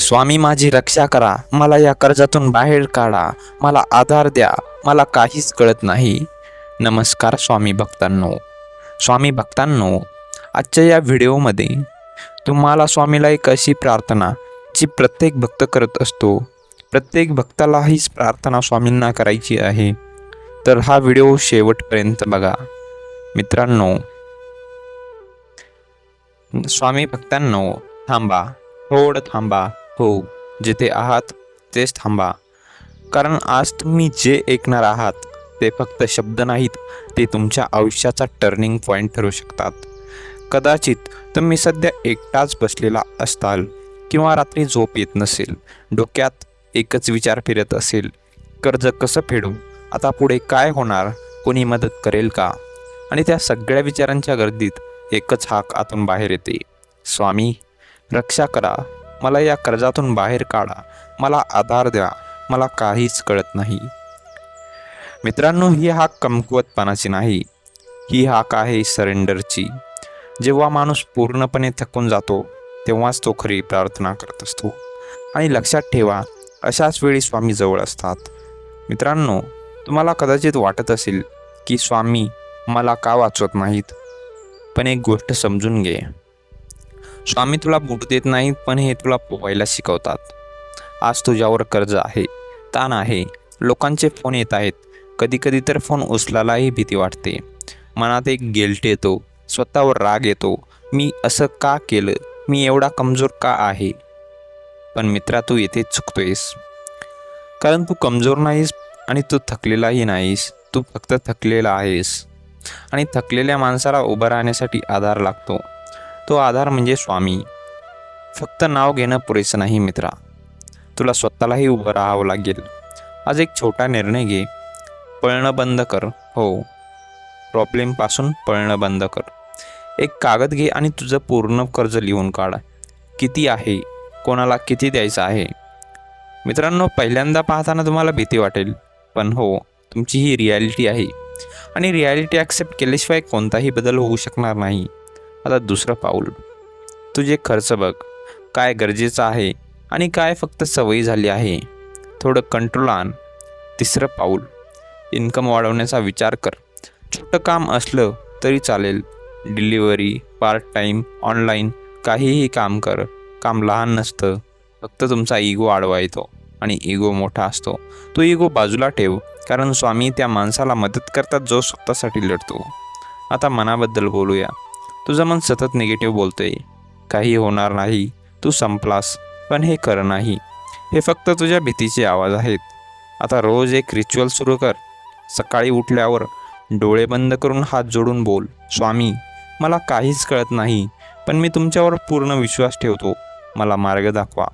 स्वामी माझी रक्षा करा, मला या कर्जातून बाहेर काढा, मला आधार द्या, मला काहीच कळत नाही. नमस्कार स्वामी भक्तांनो, आजच्या या व्हिडिओमध्ये तुम्हाला स्वामीला एक अशी प्रार्थना जी प्रत्येक भक्त करत असतो, प्रत्येक भक्ताला हीच प्रार्थना स्वामींना करायची आहे, तर हा व्हिडिओ शेवटपर्यंत बघा. मित्रांनो, स्वामी भक्तांनो, थांबा, थोडं थांबा. हो, जिथे आहात तेच थांबा, कारण आज तुम्ही जे ऐकणार आहात ते फक्त शब्द नाहीत, ते तुमच्या आयुष्याचा टर्निंग पॉईंट ठरू शकतात. कदाचित तुम्ही सध्या एकटाच बसलेला असताल किंवा रात्री झोप येत नसेल, डोक्यात एकच विचार फिरत असेल, कर्ज कसं फेडू, आता पुढे काय होणार, कोणी मदत करेल का? आणि त्या सगळ्या विचारांच्या गर्दीत एकच हाक आतून बाहेर येते, स्वामी रक्षा करा, मला या कर्जातून बाहेर काढा, मला आधार द्या, मला काहीच कळत नाही. मित्रांनो, ही हाक कमकुवतपणाची नाही, ही हाक आहे सरेंडरची. जेव्हा माणूस पूर्णपणे थकून जातो तेव्हाच तो खरी प्रार्थना करत असतो. आणि लक्षात ठेवा, अशाच वेळी स्वामी जवळ असतात. मित्रांनो, तुम्हाला कदाचित वाटत असेल की स्वामी मला का वाचवत नाहीत, पण एक गोष्ट समजून घे, स्वामी तुला बूट देत नाहीत, पण हे तुला पोहायला शिकवतात. आज तुझ्यावर कर्ज आहे, ताण आहे, लोकांचे फोन येत आहेत, कधी कधी तर फोन उचलायलाही भीती वाटते. मनात एक गिल्ट येतो, स्वतःवर राग येतो, मी असं का केलं, मी एवढा कमजोर का आहे. पण मित्रा, तू येथे चुकतोयस, कारण तू कमजोर नाहीस आणि तू थकलेलाही नाहीस, तू फक्त थकलेला आहेस. आणि थकलेल्या माणसाला उभं राहण्यासाठी आधार लागतो. तो आधार म्हणजे स्वामी. फक्त नाव घेणं पुरेसं नाही मित्रा, तुला स्वतःलाही उभं राहावं लागेल. आज एक छोटा निर्णय घे, पळणं बंद कर. हो, प्रॉब्लेमपासून पळणं बंद कर. एक कागद घे आणि तुझं पूर्ण कर्ज लिहून काढ. किती आहे, कोणाला किती द्यायचं आहे. मित्रांनो, पहिल्यांदा पाहताना तुम्हाला भीती वाटेल, पण हो, तुमची ही रिॲलिटी आहे. आणि रिॲलिटी ॲक्सेप्ट केल्याशिवाय कोणताही बदल होऊ शकणार नाही. आता दुसरं पाऊल, तुझे खर्च बघ, काय गरजेचं आहे आणि काय फक्त सवयी झाली आहे, थोडं कंट्रोल आण. तिसरं पाऊल, इन्कम वाढवण्याचा विचार कर. छोटं काम असलं तरी चालेल, डिलिव्हरी, पार्ट टाईम, ऑनलाईन, काहीही काम कर. काम लहान नसतं, फक्त तुमचा इगो आडवा येतो आणि इगो मोठा असतो. तो इगो बाजूला ठेव, कारण स्वामी त्या माणसाला मदत करतात जो स्वतःसाठी लढतो. आता मनाबद्दल बोलूया. तुझं मन सतत निगेटिव्ह बोलतोय, काही होणार नाही, तू संपलास, पण हे खरं नाही, हे फक्त तुझ्या भीतीचे आवाज आहेत. आता रोज एक रिच्युअल सुरू कर. सकाळी उठल्यावर डोळे बंद करून हात जोडून बोल, स्वामी मला काहीच कळत नाही, पण मी तुमच्यावर पूर्ण विश्वास ठेवतो, मला मार्ग दाखवा.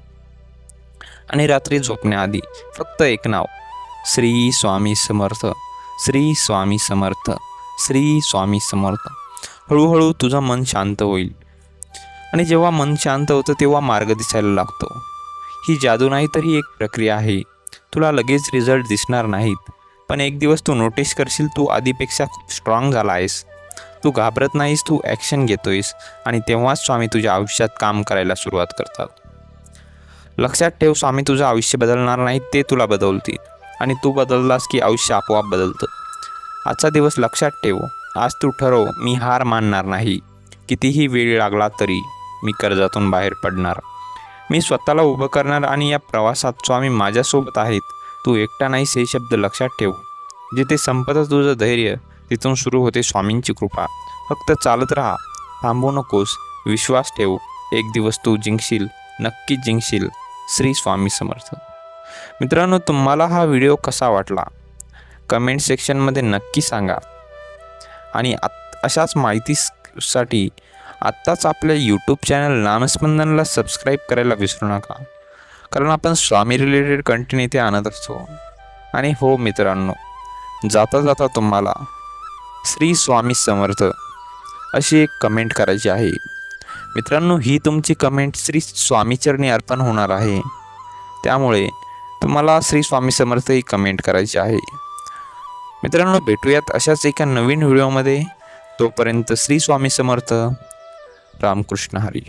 आणि रात्री झोपण्याआधी फक्त एक नाव, श्री स्वामी समर्थ, श्री स्वामी समर्थ, श्री स्वामी समर्थ. हळूहळू तुझं मन शांत होईल. आणि जेव्हा मन शांत होतं तेव्हा मार्ग दिसायला लागतो. ही जादू नाही तर ही एक प्रक्रिया आहे. तुला लगेच रिझल्ट दिसणार नाहीत, पण एक दिवस तू नोटीस करशील, तू आधीपेक्षा खूप स्ट्रॉंग झाला आहेस. तू घाबरत नाहीस, तू ॲक्शन घेतोयस. आणि तेव्हाच स्वामी तुझ्या आयुष्यात काम करायला सुरुवात करतात. लक्षात ठेव, स्वामी तुझं आयुष्य बदलणार नाहीत, ते तुला बदलतील. आणि तू बदललास की आयुष्य आपोआप बदलतं. आजचा दिवस लक्षात ठेव. आज तू ठरव, मी हार मानणार नाही, कितीही वेळ लागला तरी मी कर्जातून बाहेर पडणार, मी स्वतःला उभं करणार. आणि या प्रवासात स्वामी माझ्यासोबत आहेत, तू एकटा नाहीस हे शब्द लक्षात ठेव. जिथे संपतं तुझं धैर्य, तिथून सुरू होते स्वामींची कृपा. फक्त चालत राहा, थांबू नकोस, विश्वास ठेव. एक दिवस तू जिंकशील, नक्कीच जिंकशील. श्री स्वामी समर्थ. मित्रांनो, तुम्हाला हा व्हिडिओ कसा वाटला कमेंट सेक्शनमध्ये नक्की सांगा. आणि अशाच माहितीसाठी आत्ताच आपल्या यूट्यूब चॅनल नामस्पंदनला सबस्क्राईब करायला विसरू नका, कारण आपण स्वामी रिलेटेड कंटेंट इथे आणत असतो. आणि हो मित्रांनो, जाता जाता तुम्हाला श्री स्वामी समर्थ अशी एक कमेंट करायची आहे. मित्रांनो, ही तुमची कमेंट श्री स्वामीचरणी अर्पण होणार आहे, त्यामुळे तुम्हाला श्री स्वामी समर्थ ही कमेंट करायची आहे. मित्रांनो, भेटूयात अशाच एका नवीन व्हिडिओमध्ये. तोपर्यंत श्री स्वामी समर्थ. रामकृष्ण हरी.